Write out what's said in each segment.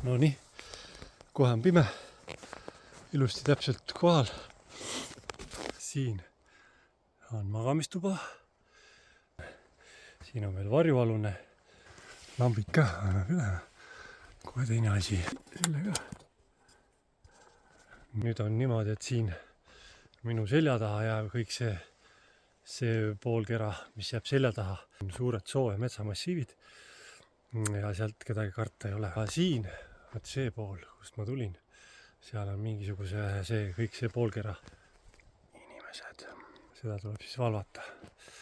No nii, kohe on pime, ilusti täpselt kohal. Siin on magamistuba. Siin on veel varjualune. Lambid ka, annab üle. Kohe teine asi sellega. Nüüd on niimoodi, et siin minu selja taha jääb kõik see poolkera, mis jääb selja taha. Suured soo- ja metsamassiivid ja sealt kedagi karta ei ole. Aga siin, vaat see pool, kust ma tulin, seal on mingisuguse kõik see poolkera inimesed. Seda tuleb siis valvata.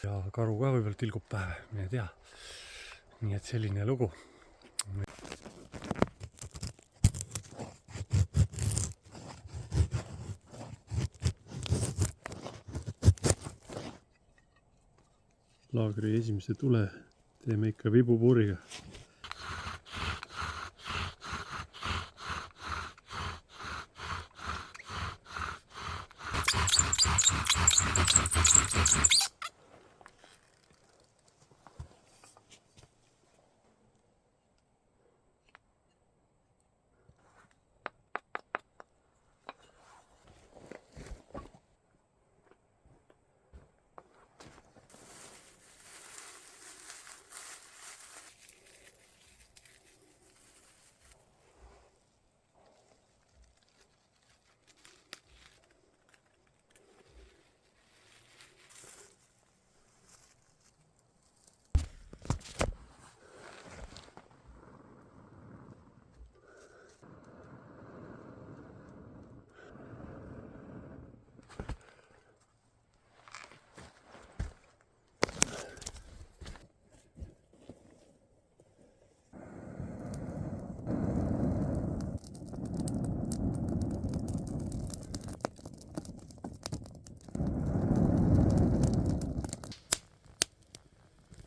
Ja karu ka võib-olla tilgub pähe, mine tea. Nii et selline lugu. Laagri esimese tule teeme ikka vibupuuriga.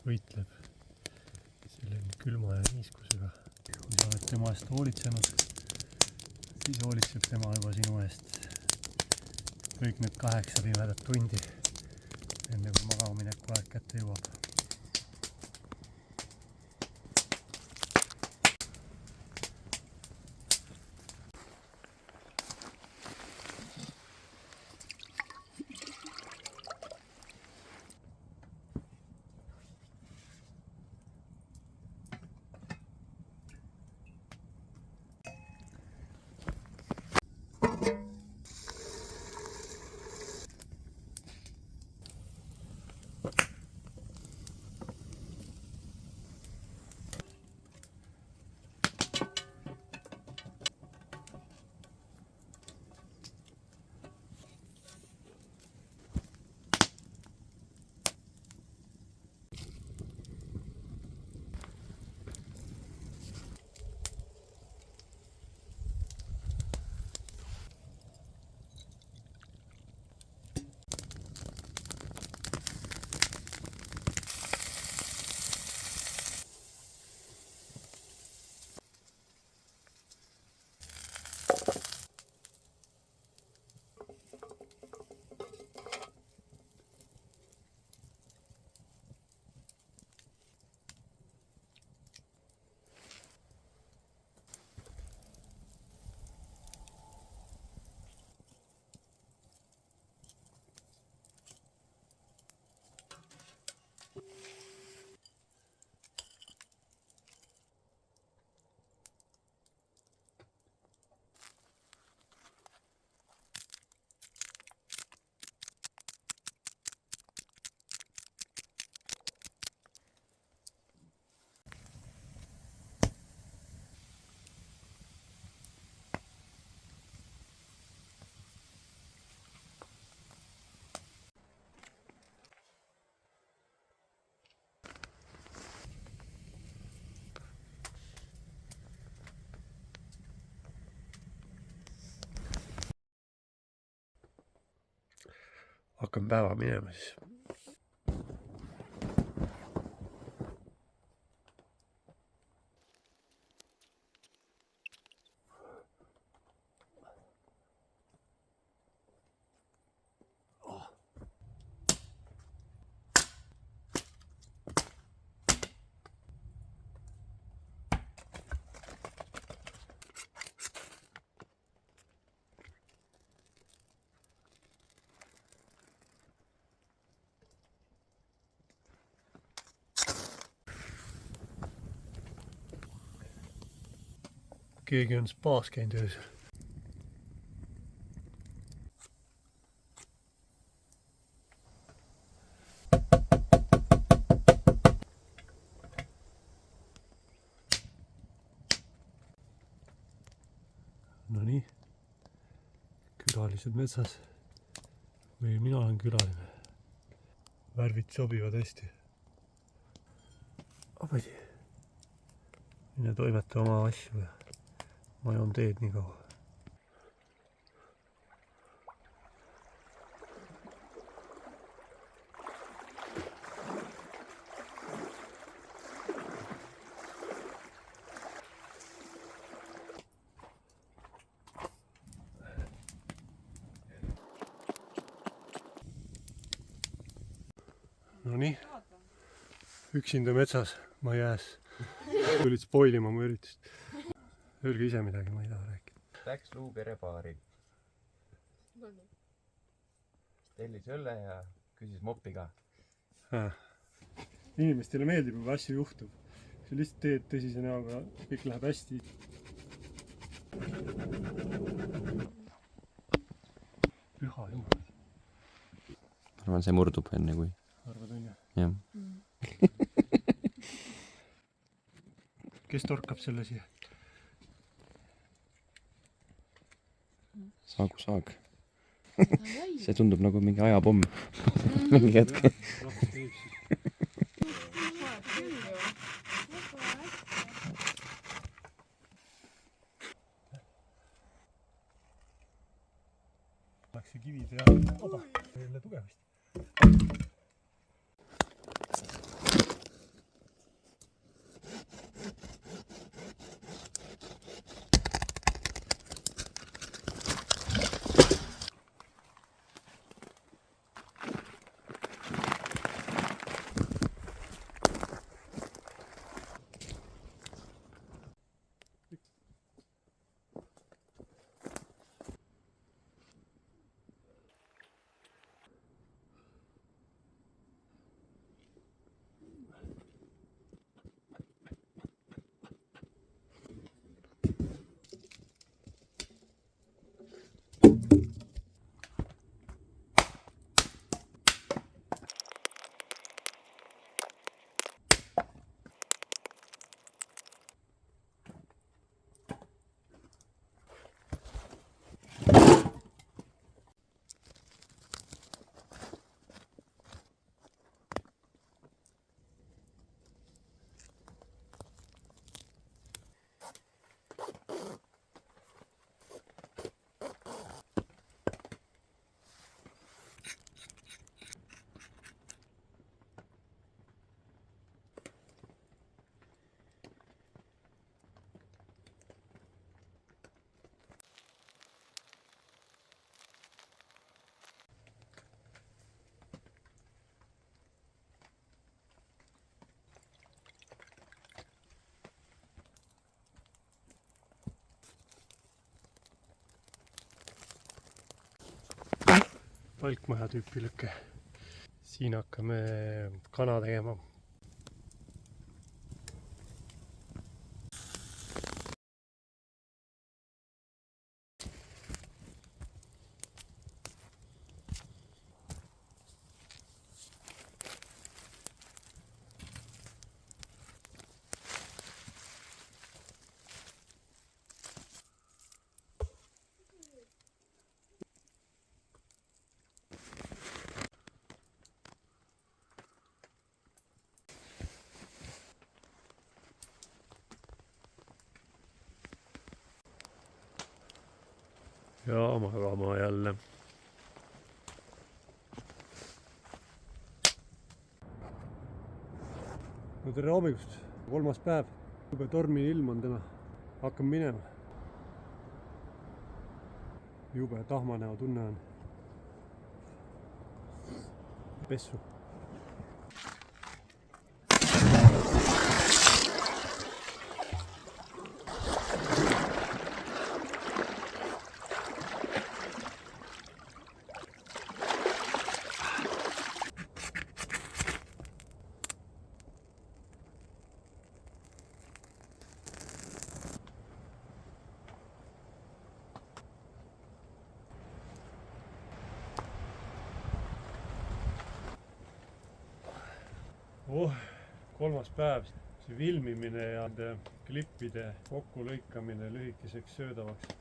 Võitleb selle külma ja niiskusega. Kui sa oled tema eest hoolitsenud, siis hoolitseb tema juba sinu eest kõik need 8 pimedat tundi, enne kui magamineku aeg kätte jõuab. Hakkan päeva minema siis. keegi on spaas käinud öösel. Nonii, külalised metsas või mina olen külaline. Värvid sobivad hästi. Abadi, mine toimeta oma asju ja ma joon teed nii kaua. Nonii, üksinda metsas, ma jääs. Tulid spoilima mu üritust. Öelge ise midagi, ma ei taha rääkida. Läks Luupere baari. Tellis õlle ja küsis moppi ka. Inimestele meeldib, kui asju juhtub. Kui lihtsalt teed tõsise näoga, kõik läheb hästi. Püha jumal. Arvan, see murdub enne kui. Arvad on ju? Jah. Kes torkab selle siia? Saagu saag. See tundub nagu mingi ajapomm. Mingi hetke. Läks see kivid ja oba, jälle tugevasti. Palkmaja tüüpi lõkke. Siin hakkame kana tegema. Ja magama jälle. No tere hommikust, 3. päev. Jube tormine ilm on täna. Hakkame minema. Jube tahmanäo tunne on. Pessu. Kolmas päev, see filmimine ja klippide kokkulõikamine lühikeseks söödavaks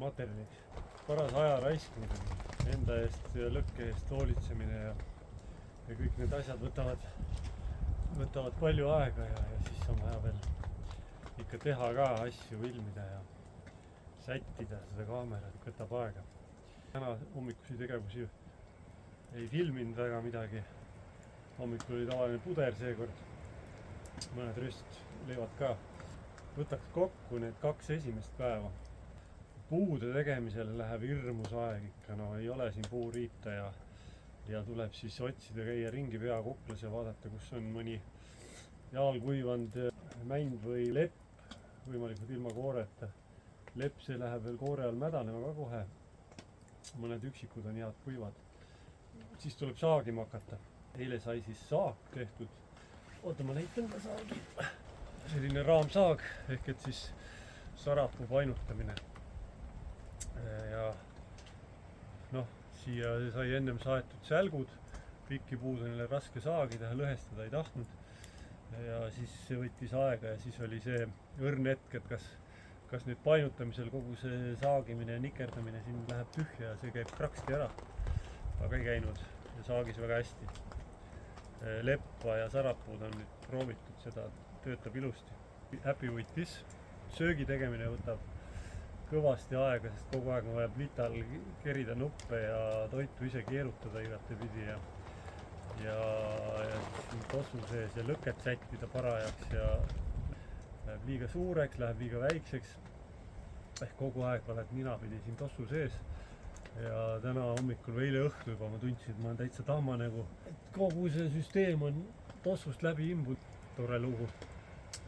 materjaliks. Paras aja raiskmine, enda eest ja lõkke eest hoolitsemine ja kõik need asjad võtavad palju aega ja siis on vaja veel ikka teha ka asju, filmida ja sättida seda kaamerat, võtab aega. Täna hommikusi tegevusi ei filminud väga midagi. Hommikul oli tavaline puder seekord, mõned röstleivad ka. Võtaks kokku need 2 esimest päeva. Puude tegemisele läheb hirmus aeg ikka, no ei ole siin puuriita ja tuleb siis otsida, käia ringi pea kuklas ja vaadata, kus on mõni jalkuivand mänd või lepp, võimalikult ilma kooreta. Lepp, see läheb veel koore all mädanema ka kohe. Mõned üksikud on head kuivad. Siis tuleb saagima hakata. Eile sai siis saag tehtud. Oota, ma näitan ka saagi. Selline raamsaag, ehk et siis sarapuu painutamine. Ja siia sai ennem saetud sälgud. Pikki puud on jälle raske saagida, lõhestada ei tahtnud. Ja siis see võttis aega ja siis oli see õrn hetk, et kas nüüd painutamisel kogu see saagimine ja nikerdamine siin läheb tühja ja see käib kraksti ära. Aga ei käinud ja saagis väga hästi. Leppa ja sarapuud on nüüd proovitud, seda töötab ilusti. Happy with this. Söögi tegemine võtab kõvasti aega, sest kogu aeg on vaja plital kerida nuppe ja toitu ise keerutada igatepidi ja tossu sees ja lõket sättida parajaks ja läheb liiga suureks, läheb liiga väikseks. Ehk kogu aeg oled ninapidi siin tossu sees. Ja täna hommikul või eile õhtul juba ma tundsin, et ma olen täitsa tahmanägu. Kogu see süsteem on tossust läbi imbunud. Tore lugu.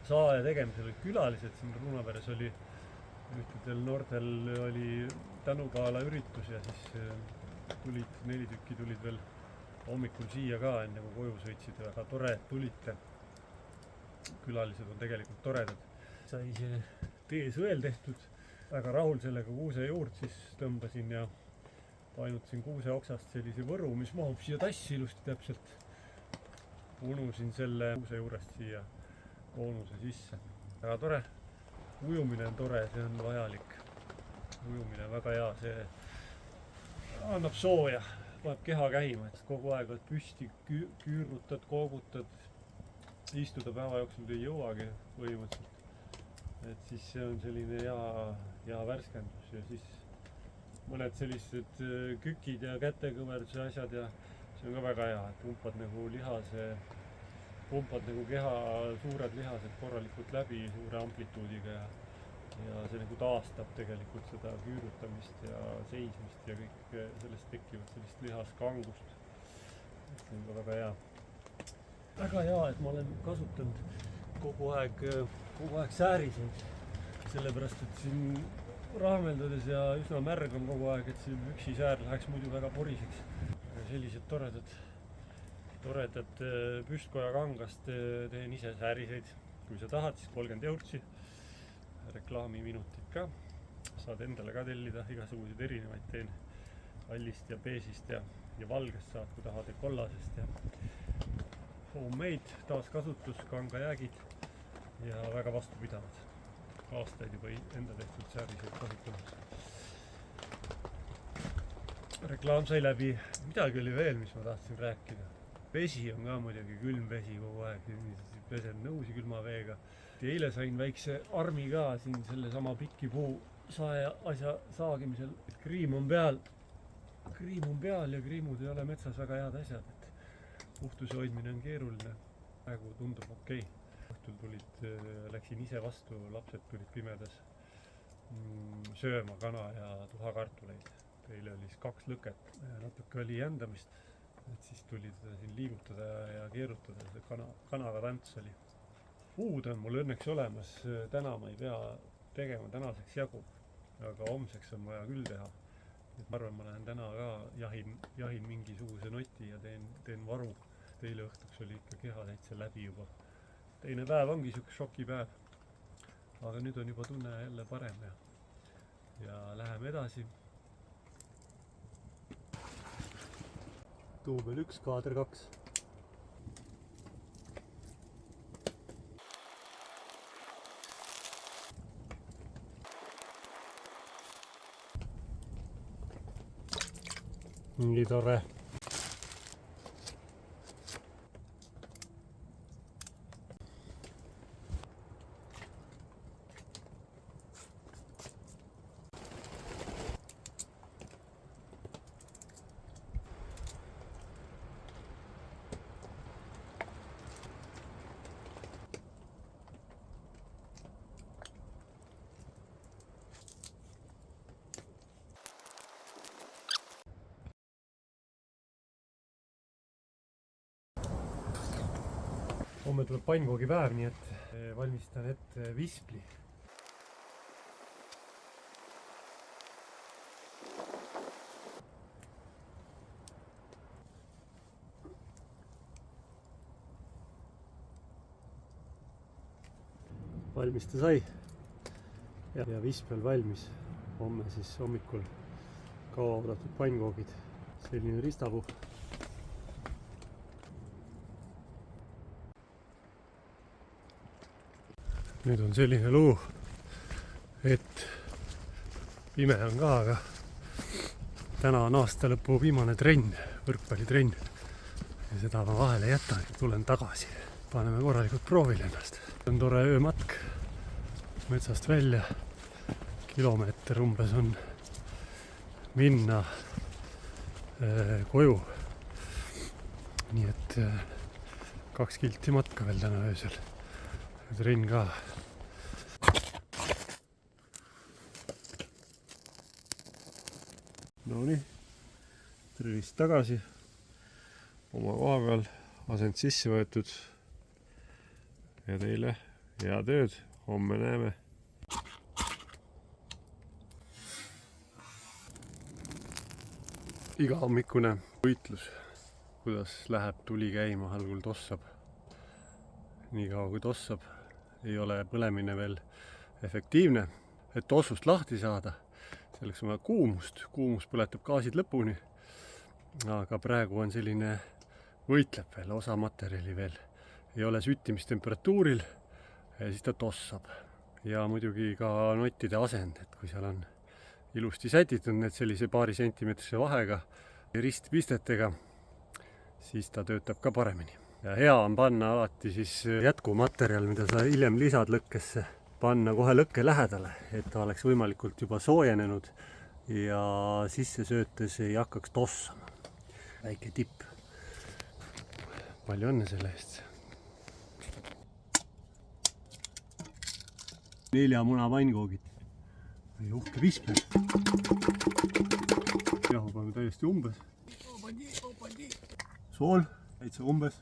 Saaja tegemisel olid külalised, siin Ruunaveres oli ühtedel noortel oli tänukaala üritus ja siis tulid 4 tükki tulid veel hommikul siia ka, enne kui koju sõitsid. Väga tore, et tulite. Külalised on tegelikult toredad. Sai see teesõel tehtud. Väga rahul sellega kuuse juurt, siis tõmbasin ja painutasin kuuse oksast sellise võru, mis mahub siia tassi ilusti täpselt. Unusin selle kuuse juurest siia koonuse sisse. Väga tore. Ujumine on tore, see on vajalik. Ujumine on väga hea, see annab sooja, paneb keha käima. Kogu aeg oled püsti, küürutad, koogutad, istuda päeva jooksul ei jõuagi põhimõtteliselt. Et siis see on selline hea värskendus ja siis mõned sellised kükid ja kätekõverduse asjad ja see on ka väga hea, et pumpad nagu keha suured lihased korralikult läbi suure amplituudiga ja see nagu taastab tegelikult seda küürutamist ja seismist ja kõik sellest tekivad sellist lihaskangust. See on ka väga hea. Väga hea, et ma olen kasutanud kogu aeg sääriseid, sellepärast et siin rahmeldades ja üsna märg on kogu aeg, et see üksisäär läheks muidu väga poriseks. Sellised toredad püstkoja kangast teen ise sääriseid. Kui sa tahad, siis 30 eurtsi. Reklaamiminutid ka. Saad endale ka tellida igasuguseid erinevaid teen. Allist ja beesist ja valgest saad, kui tahad ja kollasest ja homemade, taaskasutus, kangajäägid ja väga vastupidavad. Aastaid juba enda tehtud sääriseid kasutamas. Reklaam sai läbi. Midagi oli veel, mis ma tahtsin rääkida. Vesi on ka muidugi külm vesi kogu aeg. Pesen nõusi külma veega. Eile sain väikse armi ka siin selle sama pikki puu asja saagimisel. Kriim on peal ja kriimud ei ole metsas väga head asjad. Puhtuse hoidmine on keeruline. Praegu tundub okei. Õhtul läksin ise vastu, lapsed tulid pimedas sööma kana ja tuhakartuleid. Eile oli 2 lõket. Natuke oli jändamist, et siis tulid siin liigutada ja keerutada. See kanaga tants oli. Puud on mul õnneks olemas. Täna ma ei pea tegema, tänaseks jagub. Aga homseks on vaja küll teha. Ma arvan, ma lähen täna ka jahin mingisuguse noti ja teen varu. Eile õhtuks oli ikka keha täitsa läbi juba. Teine päev ongi siuke šokipäev. Aga nüüd on juba tunne jälle parem ja läheme edasi. Duubel 1, kaader 2. nii tore. Homme tuleb pannkoogipäev, nii et valmistan ette vispli. Valmis ta sai ja vispel valmis. Homme siis hommikul kauaoodatud pannkoogid. Selline ristapuu. Nüüd on selline lugu, et pime on ka, aga täna on aasta lõpu viimane trenn, võrkpallitrenn. Ja seda ma vahele jätan, tulen tagasi. Paneme korralikult proovile ennast. On tore öömatk metsast välja. Kilomeeter umbes on minna koju. Nii et 2 kilti matka veel täna öösel. Trenn ka. Nonii, trennist tagasi. Oma koha peal asend sisse võetud. Ja teile head ööd. Homme näeme. Iga hommikune võitlus. Kuidas läheb tuli käima, algul tossab. Nii kaua kui tossab, ei ole põlemine veel efektiivne. Et tossust lahti saada, selleks on vaja kuumust. Kuumus põletab gaasid lõpuni. Aga praegu on selline võitleb veel, osa materjali veel. Ei ole süttimistemperatuuril ja siis ta tossab. Ja muidugi ka nottide asend, et kui seal on ilusti sätitud need sellise paari sentimeetrise vahega ja ristpistetega, siis ta töötab ka paremini. Ja hea on panna alati siis jätkumaterjal, mida sa hiljem lisad lõkkesse, panna kohe lõkke lähedale, et ta oleks võimalikult juba soojenenud ja sisse söötes ei hakkaks tossama. Väike tipp. Palju õnne selle eest. 4 muna pannkoogid. Uhke vispel. Jahu paneme täiesti umbes. Sool, täitsa umbes.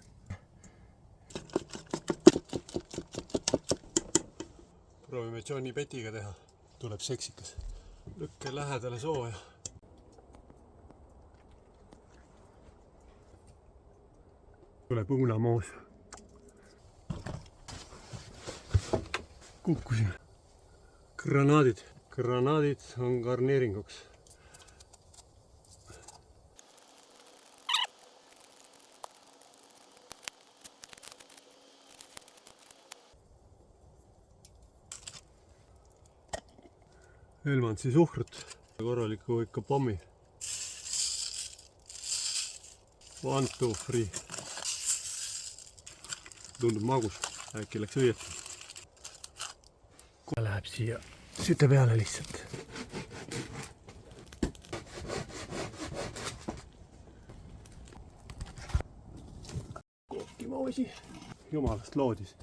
Proovime Johnny Petiga teha. Tuleb seksikas. Lõkke lähedale sooja. Tuleb õunamoos. Kukkusin. Granaadid. Granaadid on garneeringuks. Helmantsi suhkrut. Korraliku ikka pommi. 1, 2, 3. Tundub magus. Äkki läks õieti. Kohe läheb siia süte peale lihtsalt. Kookimoosi. Jumalast loodis.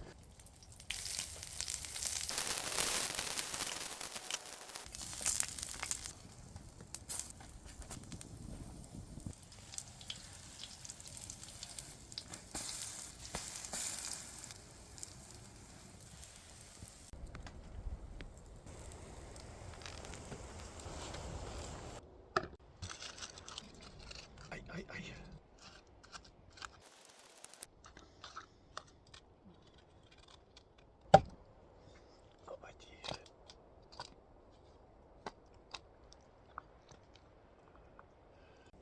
Ai.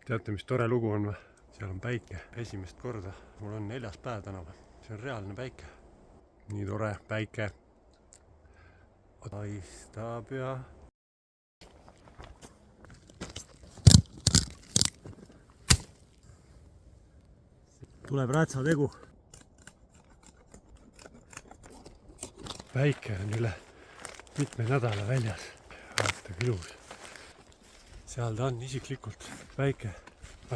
Teate, mis tore lugu on või? Seal on päike. Esimest korda. Mul on 4. päev tänapäeval. See on reaalne päike. Nii tore päike. Paistab ja tuleb rätsategu. Päike on üle mitme nädala väljas. Vaata ilus. Seal ta on isiklikult päike.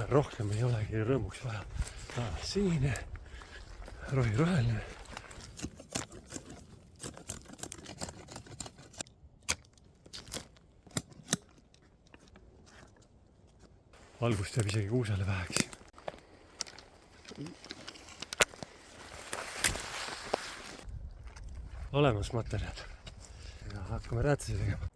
Rohkem ei olegi rõõmuks vaja. Sinine, roheline. Valgust jääb isegi kuusele väheks. Olemas materjal. Ja hakkame räätsi tegema.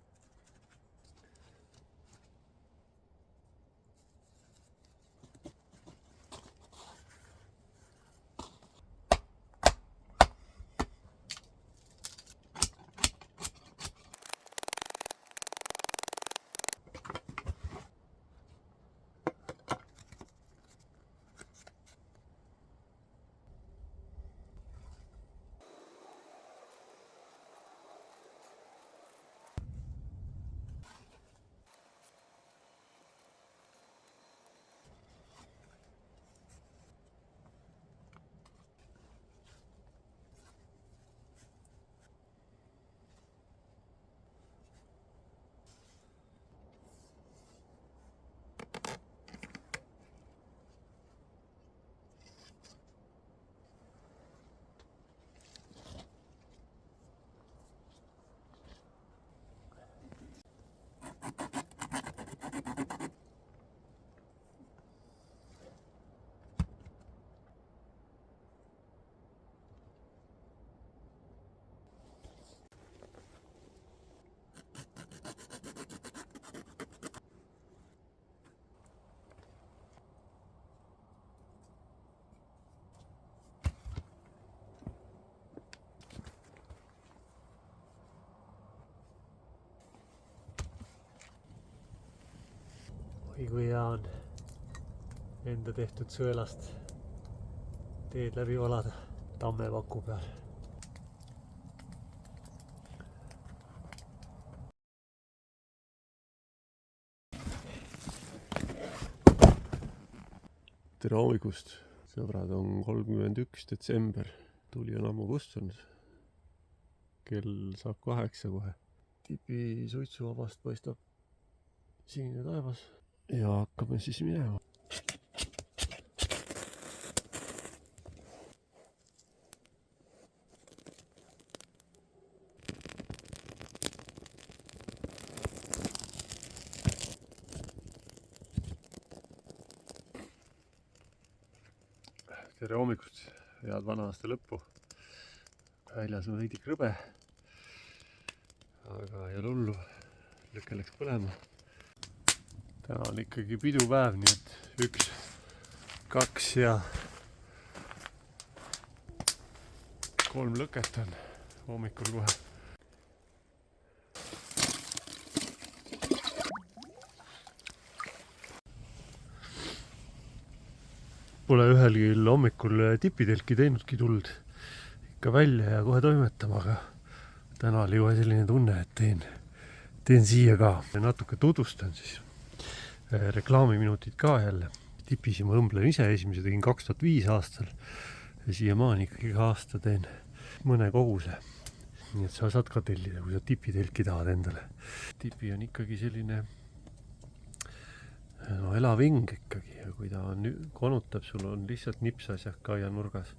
Oi kui hea on enda tehtud sõelast teed läbi valada tammevaku peal. Tere hommikust, sõbrad, on 31. detsember. Tuli on ammu kustunud. Kell saab 8 kohe. Tipi suitsuvabast paistab sinine taevas. Ja hakkame siis minema. Tere hommikust, head vana aasta lõppu. Väljas on veidi krõbe, aga ei ole hullu, lüke läks põlema. Täna on ikkagi pidupäev, nii et 1, 2 ja 3 lõket on hommikul kohe. Pole ühelgi hommikul tipitelki teinudki tuld ikka välja ja kohe toimetama, aga täna oli kohe selline tunne, et teen siia ka. Natuke tutvustan siis. Reklaamiminutid ka jälle. Tipisi ma õmblen ise, esimese tegin 2005 aastal ja siiamaani ikkagi iga aasta teen mõne koguse. Nii et sa saad ka tellida, kui sa tipitelki tahad endale. Tipi on ikkagi selline elaving ikkagi ja kui ta konutab, sul on lihtsalt nipsas ja kaia nurgas.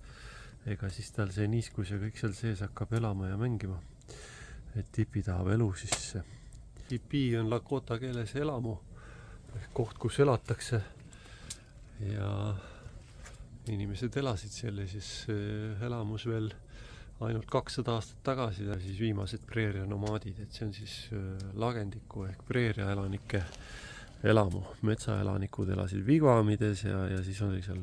Ega siis tal see niiskus ja kõik seal sees hakkab elama ja mängima. Et tipi tahab elu sisse. Tipi on lakota keeles elamu. Koht, kus elatakse ja inimesed elasid selle siis elamus veel ainult 200 aastat tagasi ja siis viimased preerianomaadid, et see on siis lagendiku ehk preeriaelanike elamu. Metsaelanikud elasid vigvamides ja siis oli seal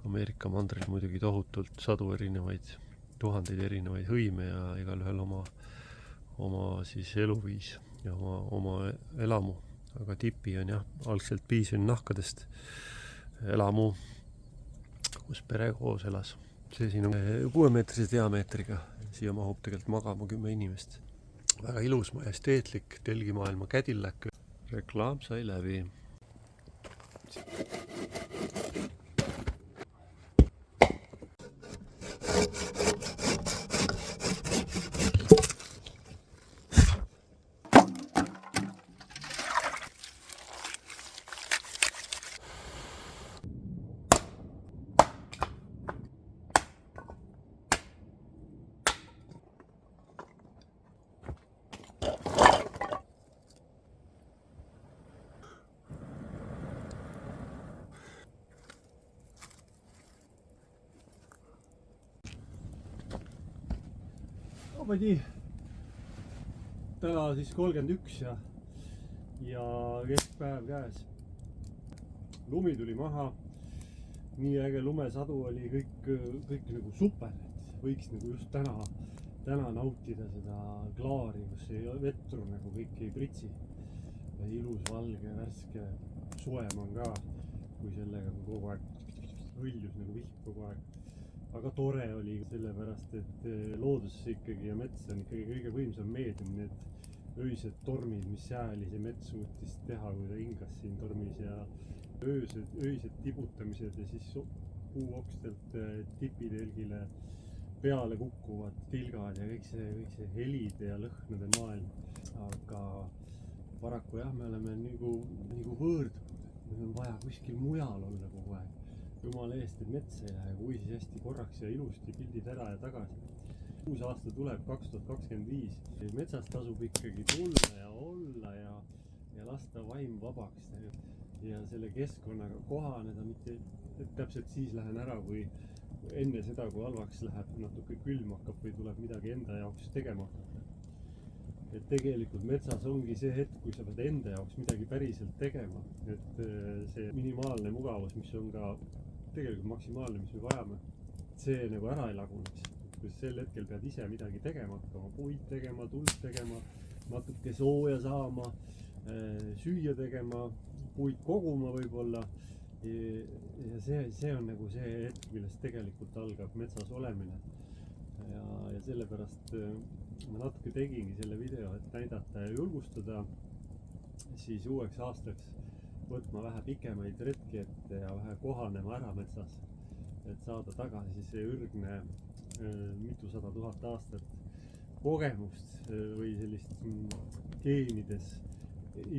Ameerika mandril muidugi tohutult sadu erinevaid, tuhandeid erinevaid hõime ja igalühel oma siis eluviis ja oma elamu. Aga tipi on jah, algselt piisvõn nahkadest elamu, kus pere koos elas. See siin on 6-meetrise diameetriga, siia mahub tegelikult magama 10 inimest. Väga ilus, majesteetlik, telgimaailma Cadillac. Reklaam sai läbi. Padi. Täna siis 31 ja keskpäev käes. Lumi tuli maha. Nii äge lumesadu oli, kõik nagu super. Võiks nagu just täna nautida seda klaari, kus ei vetru nagu kõik ei pritsi. Ilus, valge, värske, soem on ka, kui sellega kogu aeg hõljus nagu vihm kogu aeg. Aga tore oli sellepärast, et loodus ikkagi ja mets on ikkagi kõige võimsam meedium. Need öised tormid, mis sääli see mets suutis teha, kui ta hingas siin tormis ja öised tibutamised ja siis puuokstelt tipitelgile peale kukkuvad tilgad ja kõik see helide ja lõhnade maailm. Aga paraku jah, me oleme nagu võõrdunud. Meil on vaja kuskil mujal olla kogu aeg. Jumala eest, et metsa ei lähe, kui siis hästi korraks ja ilusti pildid ära ja tagasi. Uus aasta tuleb 2025. Metsas tasub ikkagi tulla ja olla ja lasta vaim vabaks. Ja selle keskkonnaga kohaneda, mitte täpselt siis lähen ära, kui enne seda, kui halvaks läheb, natuke külm hakkab või tuleb midagi enda jaoks tegema hakata. Et tegelikult metsas ongi see hetk, kui sa pead enda jaoks midagi päriselt tegema. Et see minimaalne mugavus, mis on ka tegelikult maksimaalne, mis me vajame, see nagu ära ei laguneks. Kui sel hetkel pead ise midagi tegema hakkama, puid tegema, tuld tegema, natuke sooja saama, süüa tegema, puid koguma võib-olla. Ja see on nagu see hetk, millest tegelikult algab metsas olemine. Ja sellepärast ma natuke tegingi selle video, et näidata ja julgustada siis uueks aastaks võtma vähe pikemaid retki ette ja vähe kohanema ära metsas, et saada tagasi see ürgne mitusada tuhat aastat kogemust või sellist geenides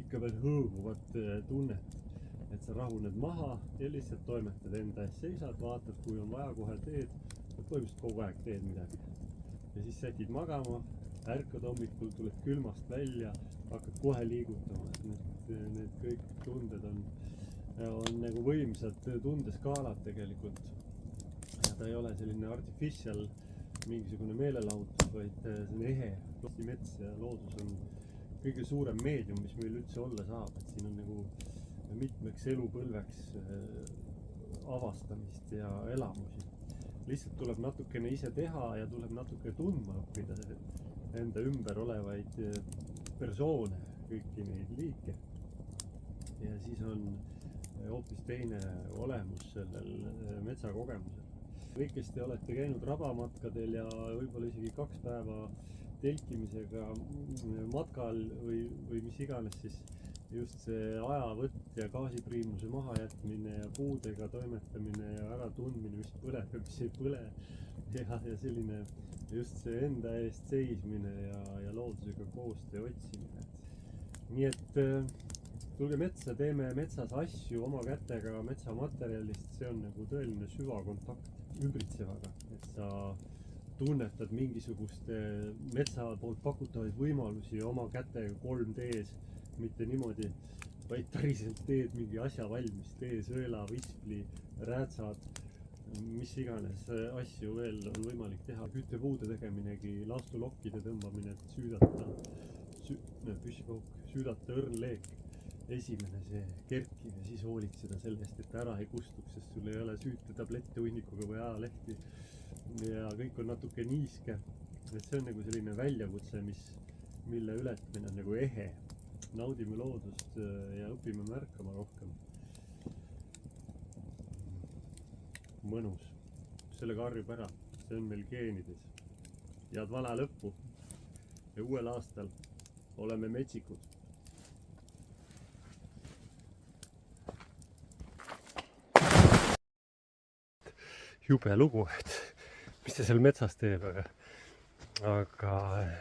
ikka veel hõõguvat tunnet, et sa rahuned maha ja lihtsalt toimetad enda ees, seisad, vaatad, kui on vaja, kohe teed, põhimõtteliselt kogu aeg teed midagi. Ja siis sätid magama, ärkad hommikul, tuled külmast välja, hakkad kohe liigutama, et need kõik tunded on nagu võimsad tundeskaalad tegelikult. Ja ta ei ole selline artificial mingisugune meelelahutus, vaid see on ehe. Mets ja loodus on kõige suurem meedium, mis meil üldse olla saab, et siin on nagu mitmeks elupõlveks avastamist ja elamusi. Lihtsalt tuleb natukene ise teha ja tuleb natuke tundma õppida enda ümber olevaid persoone, kõiki neid liike. Ja siis on hoopis teine olemus sellel metsakogemusel. Kõik, kes te olete käinud rabamatkadel ja võib-olla isegi 2 päeva telkimisega matkal või mis iganes, siis just see ajavõtt ja gaasipriimuse mahajätmine ja puudega toimetamine ja ära tundmine, mis põleb ja mis ei põle ja selline just see enda eest seismine ja loodusega koostöö otsimine. Nii et tulge metsa, teeme metsas asju oma kätega metsamaterjalist, see on nagu tõeline süvakontakt ümbritsevaga, et sa tunnetad mingisuguste metsa poolt pakutavaid võimalusi oma kätega 3D-s, mitte niimoodi, vaid päriselt teed mingi asja valmis, tee sõela, vispli, räätsad, mis iganes asju veel on võimalik teha. Küttepuude tegeminegi, laastulokkide tõmbamine, et süüdata õrnleek, esimene see kerkib ja siis hoolitseda sellest, et ära ei kustuks, sest sul ei ole süüte tablette hunnikuga või ajalehti ja kõik on natuke niiske. Et see on nagu selline väljakutse, mille ületamine on nagu ehe. Naudime loodust ja õpime märkama rohkem. Mõnus. Sellega harjub ära. See on meil geenides. Head vana lõppu. Ja uuel aastal oleme metsikud. Jube lugu, et mis ta seal metsas teeb, aga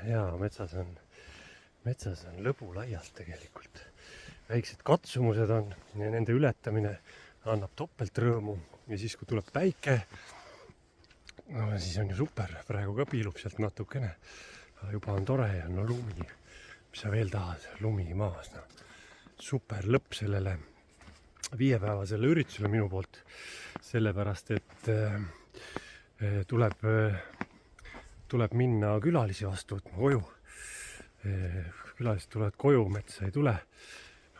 jaa, metsas on lõbu laialt tegelikult. Väiksed katsumused on ja nende ületamine annab topelt rõõmu ja siis, kui tuleb päike, no siis on ju super, praegu ka piilub sealt natukene, juba on tore ja no lumi, mis sa veel tahad, lumi maas, no super lõpp sellele 5-päevasele üritusele minu poolt, sellepärast, et tuleb minna külalisi vastu võtma koju. Külalised tulevad koju, metsa ei tule.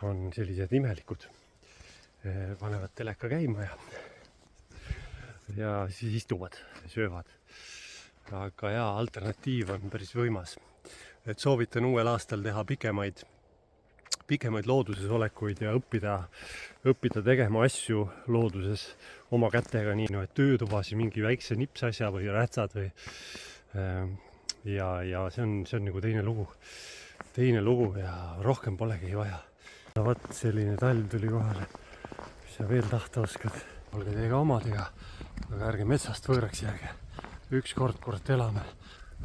On sellised imelikud. Panevad teleka käima ja siis istuvad, söövad. Aga jaa, alternatiiv on päris võimas. Et soovitan uuel aastal teha pikemaid looduses olekuid ja õppida tegema asju looduses oma kätega, nii et töötubasi mingi väikse nipsasja või rätsad või ja see on nagu teine lugu ja rohkem polegi vaja. No vot, selline talv tuli kohale, mis sa veel tahta oskad. Olge teiega omadega, aga ärge metsast võõraks jääge. Ükskord elame.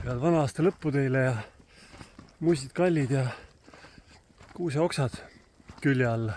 Head vana aasta lõppu teile ja muisid kallid ja kuuseoksad külje all.